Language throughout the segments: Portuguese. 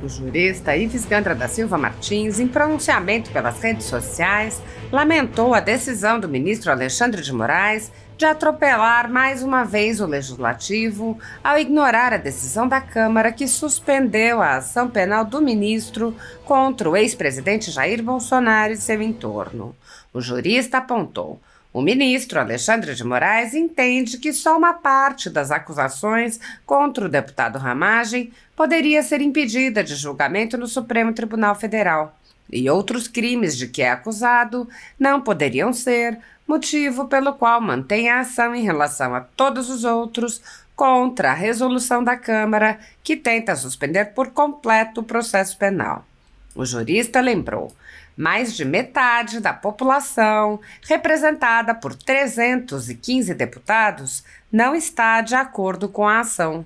O jurista Ives Gandra da Silva Martins, em pronunciamento pelas redes sociais, lamentou a decisão do ministro Alexandre de Moraes de atropelar mais uma vez o Legislativo ao ignorar a decisão da Câmara que suspendeu a ação penal do ministro contra o ex-presidente Jair Bolsonaro e seu entorno. O jurista apontou: o ministro Alexandre de Moraes entende que só uma parte das acusações contra o deputado Ramagem poderia ser impedida de julgamento no Supremo Tribunal Federal, e outros crimes de que é acusado não poderiam ser, motivo pelo qual mantém a ação em relação a todos os outros contra a resolução da Câmara que tenta suspender por completo o processo penal. O jurista lembrou: mais de metade da população, representada por 315 deputados, não está de acordo com a ação.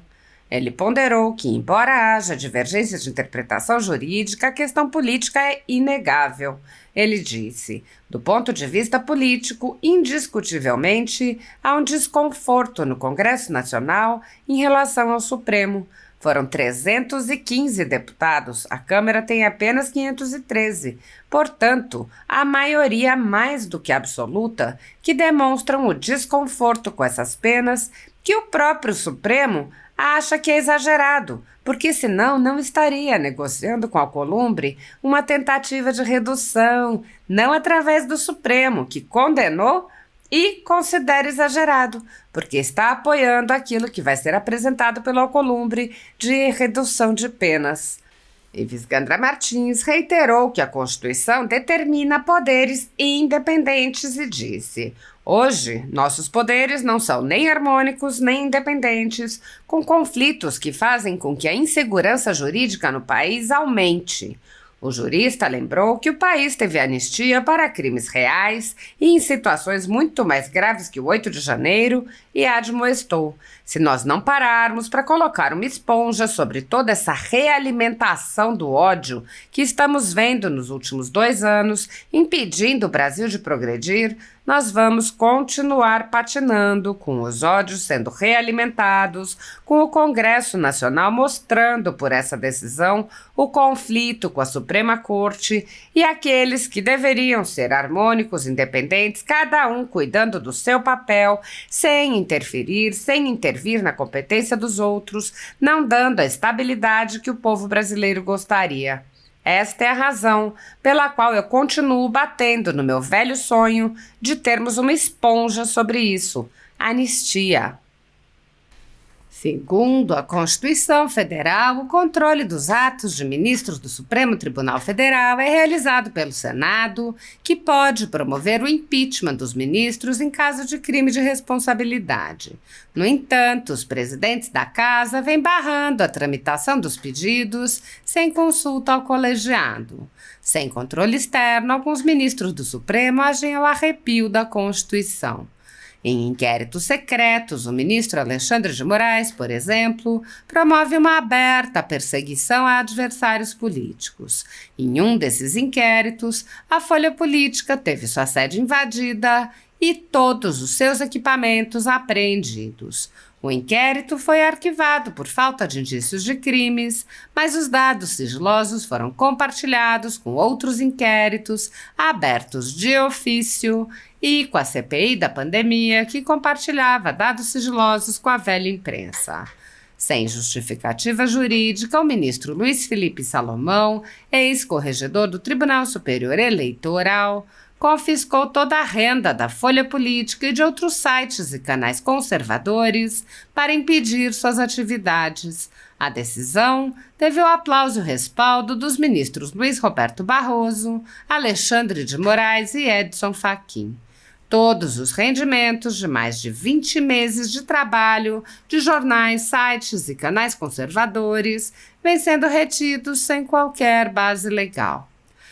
Ele ponderou que, embora haja divergências de interpretação jurídica, a questão política é inegável. Ele disse: do ponto de vista político, indiscutivelmente, há um desconforto no Congresso Nacional em relação ao Supremo. Foram 315 deputados, a Câmara tem apenas 513. Portanto, a maioria mais do que absoluta que demonstram o desconforto com essas penas que o próprio Supremo acha que é exagerado, porque senão não estaria negociando com Alcolumbre uma tentativa de redução, não através do Supremo, que condenou e considera exagerado, porque está apoiando aquilo que vai ser apresentado pelo Alcolumbre de redução de penas. Ives Gandra Martins reiterou que a Constituição determina poderes independentes e disse: hoje, nossos poderes não são nem harmônicos nem independentes, com conflitos que fazem com que a insegurança jurídica no país aumente. O jurista lembrou que o país teve anistia para crimes reais e em situações muito mais graves que o 8 de janeiro e admoestou: se nós não pararmos para colocar uma esponja sobre toda essa realimentação do ódio que estamos vendo nos últimos 2 anos, impedindo o Brasil de progredir, nós vamos continuar patinando, com os ódios sendo realimentados, com o Congresso Nacional mostrando por essa decisão o conflito com a Suprema Corte e aqueles que deveriam ser harmônicos, independentes, cada um cuidando do seu papel, sem interferir, sem intervir na competência dos outros, não dando a estabilidade que o povo brasileiro gostaria. Esta é a razão pela qual eu continuo batendo no meu velho sonho de termos uma esponja sobre isso: anistia. Segundo a Constituição Federal, o controle dos atos de ministros do Supremo Tribunal Federal é realizado pelo Senado, que pode promover o impeachment dos ministros em caso de crime de responsabilidade. No entanto, os presidentes da Casa vêm barrando a tramitação dos pedidos sem consulta ao colegiado. Sem controle externo, alguns ministros do Supremo agem ao arrepio da Constituição. Em inquéritos secretos, o ministro Alexandre de Moraes, por exemplo, promove uma aberta perseguição a adversários políticos. Em um desses inquéritos, a Folha Política teve sua sede invadida e todos os seus equipamentos apreendidos. O inquérito foi arquivado por falta de indícios de crimes, mas os dados sigilosos foram compartilhados com outros inquéritos abertos de ofício e com a CPI da pandemia, que compartilhava dados sigilosos com a velha imprensa. Sem justificativa jurídica, o ministro Luiz Felipe Salomão, ex-corregedor do Tribunal Superior Eleitoral, confiscou toda a renda da Folha Política e de outros sites e canais conservadores para impedir suas atividades. A decisão teve o aplauso e o respaldo dos ministros Luiz Roberto Barroso, Alexandre de Moraes e Edson Fachin. Todos os rendimentos de mais de 20 meses de trabalho de jornais, sites e canais conservadores vêm sendo retidos sem qualquer base legal.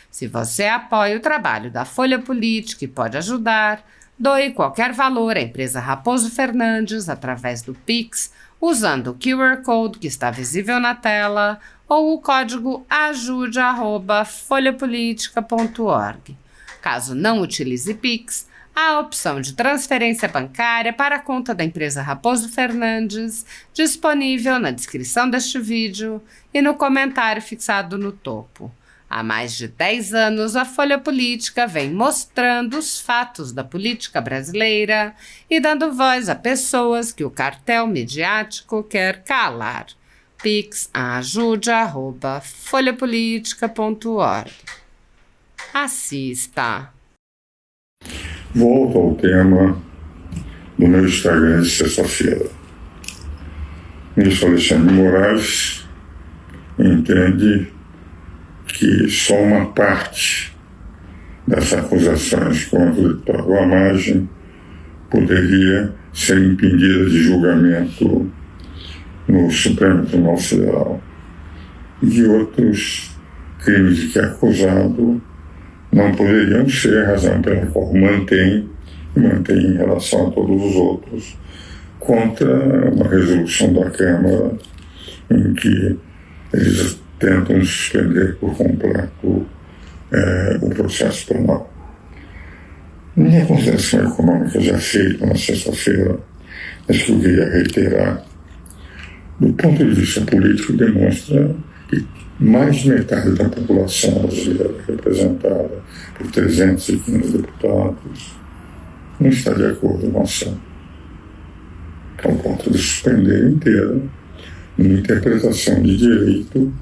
Se você apoia o trabalho da Folha Política e pode ajudar, doe qualquer valor à empresa Raposo Fernandes através do Pix, usando o QR Code que está visível na tela ou o código ajude@folhapolitica.org. Caso não utilize Pix, a opção de transferência bancária para a conta da empresa Raposo Fernandes, disponível na descrição deste vídeo e no comentário fixado no topo. Há mais de 10 anos, a Folha Política vem mostrando os fatos da política brasileira e dando voz a pessoas que o cartel midiático quer calar. pix@ajude@folhapolitica.org. Assista. Volto ao tema do meu Instagram de sexta-feira. O ministro Alexandre de Moraes entende que só uma parte das acusações contra o deputado Ramagem poderia ser impedida de julgamento no Supremo Tribunal Federal e que outros crimes de que é acusado não poderiam ser, razão pela qual mantém em relação a todos os outros, contra uma resolução da Câmara em que eles tentam suspender por completo o processo penal. Minha consideração econômica já feita na sexta-feira, acho que eu queria reiterar, do ponto de vista político, demonstra que mais de metade da população brasileira, representada por 315 deputados, não está de acordo com a ação, ao ponto de suspender inteira uma interpretação de direito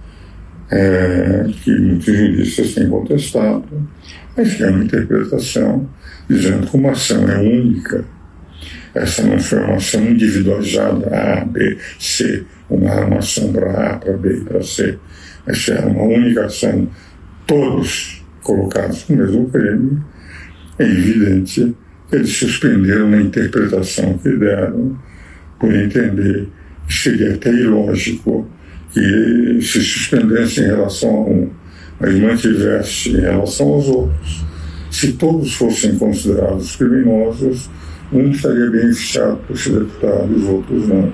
que muitos juristas têm contestado, mas que é uma interpretação dizendo que uma ação é única. Essa não foi uma ação individualizada, A, B, C, uma ação para A, para B e para C. Essa é uma única ação, todos colocados no mesmo crime. É evidente que eles suspenderam na interpretação que deram, por entender que seria até ilógico que se suspendesse em relação a um, mas mantivesse em relação aos outros. Se todos fossem considerados criminosos, um estaria beneficiado por ser deputado e os outros não.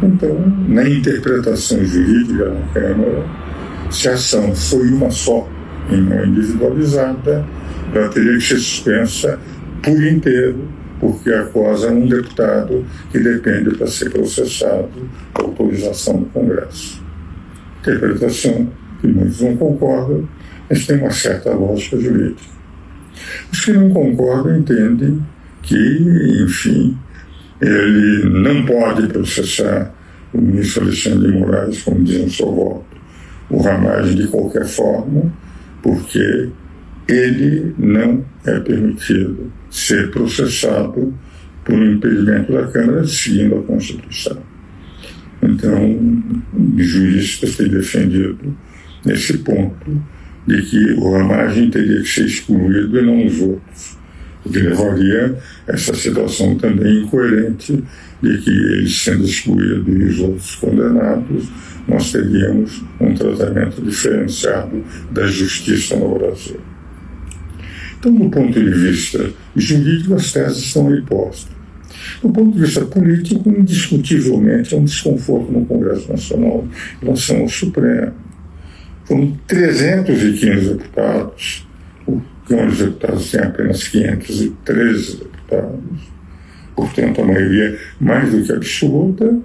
Então, na interpretação jurídica na Câmara, se a ação foi uma só e não individualizada, ela teria que ser suspensa por inteiro, porque acusa um deputado que depende para ser processado da autorização do Congresso. Interpretação que muitos não concordam, mas tem uma certa lógica jurídica. Os que não concordam entendem que, enfim, ele não pode processar o ministro Alexandre de Moraes, como diz no seu voto, o Ramagem de qualquer forma, porque ele não é permitido ser processado por um impedimento da Câmara seguindo a Constituição. Então, os juristas têm defendido nesse ponto de que o Ramagem teria que ser excluído e não os outros, o que levaria essa situação também incoerente de que ele sendo excluído e os outros condenados, nós teríamos um tratamento diferenciado da justiça no Brasil. Então, do ponto de vista jurídico, as teses estão aí postas. Do ponto de vista político, indiscutivelmente, é um desconforto no Congresso Nacional em relação ao Supremo. Foram 315 deputados, o Câmara dos Deputados tem apenas 513 deputados, portanto, a maioria mais do que absoluta,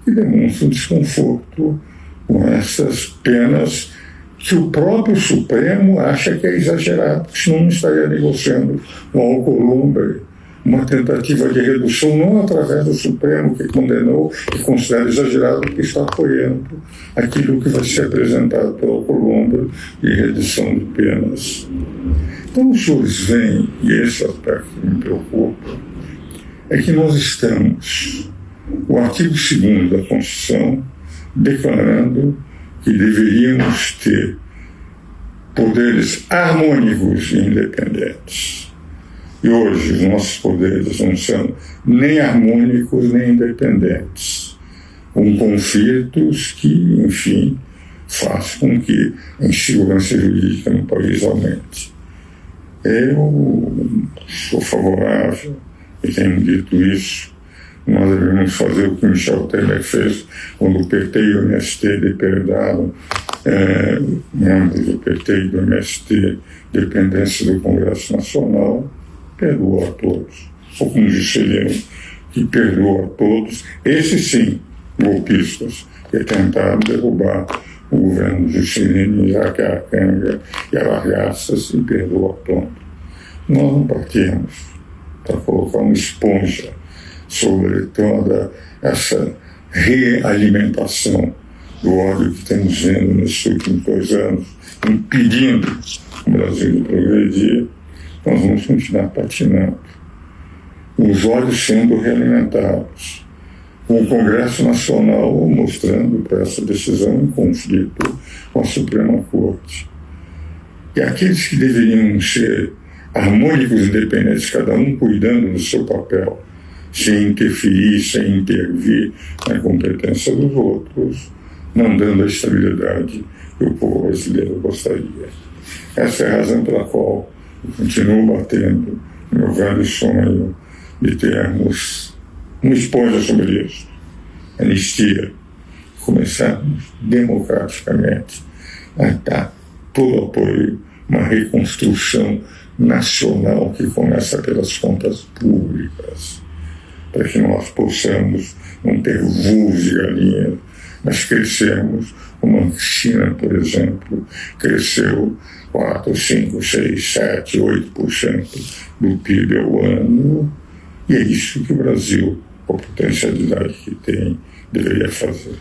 e demonstra um desconforto com essas penas que o próprio Supremo acha que é exagerado, senão não estaria negociando com a Alcolumbre uma tentativa de redução, não através do Supremo, que condenou e considera exagerado, que está apoiando aquilo que vai ser apresentado pela Alcolumbre de redução de penas. Então, os senhores veem, e esse aspecto que me preocupa, é que nós estamos, o artigo 2º da Constituição, declarando que deveríamos ter poderes harmônicos e independentes. E hoje os nossos poderes não são nem harmônicos nem independentes, com conflitos que, enfim, faz com que a insegurança jurídica no país aumente. Eu sou favorável, e tenho dito isso, nós devemos fazer o que Michel Temer fez quando o PT e o MST dependaram, membros do PT e do MST, dependência do Congresso Nacional, perdoou a todos. Ou como disse ele, que perdoa a todos, esses sim, golpistas, que tentaram derrubar o governo de Juscelino, Jacarecanga e Alargaças, e perdoa a todos. Nós não partimos para colocar uma esponja sobre toda essa realimentação do ódio que temos vendo nesses últimos 2 anos, impedindo o Brasil de progredir. Nós vamos continuar patinando. Os olhos sendo realimentados. O Congresso Nacional mostrando para essa decisão em conflito com a Suprema Corte. E aqueles que deveriam ser harmônicos e independentes, cada um cuidando do seu papel, sem interferir, sem intervir na competência dos outros, não dando a estabilidade que o povo brasileiro gostaria. Essa é a razão pela qual eu continuo batendo no meu velho sonho de termos uma esponja sobre isso, anistia, começarmos democraticamente a dar todo o apoio, uma reconstrução nacional que começa pelas contas públicas, para que nós possamos não ter voos de galinha, mas crescermos como a China, por exemplo, cresceu 4, 5, 6, 7, 8% do PIB ao ano, e é isso que o Brasil, com a potencialidade que tem, deveria fazer.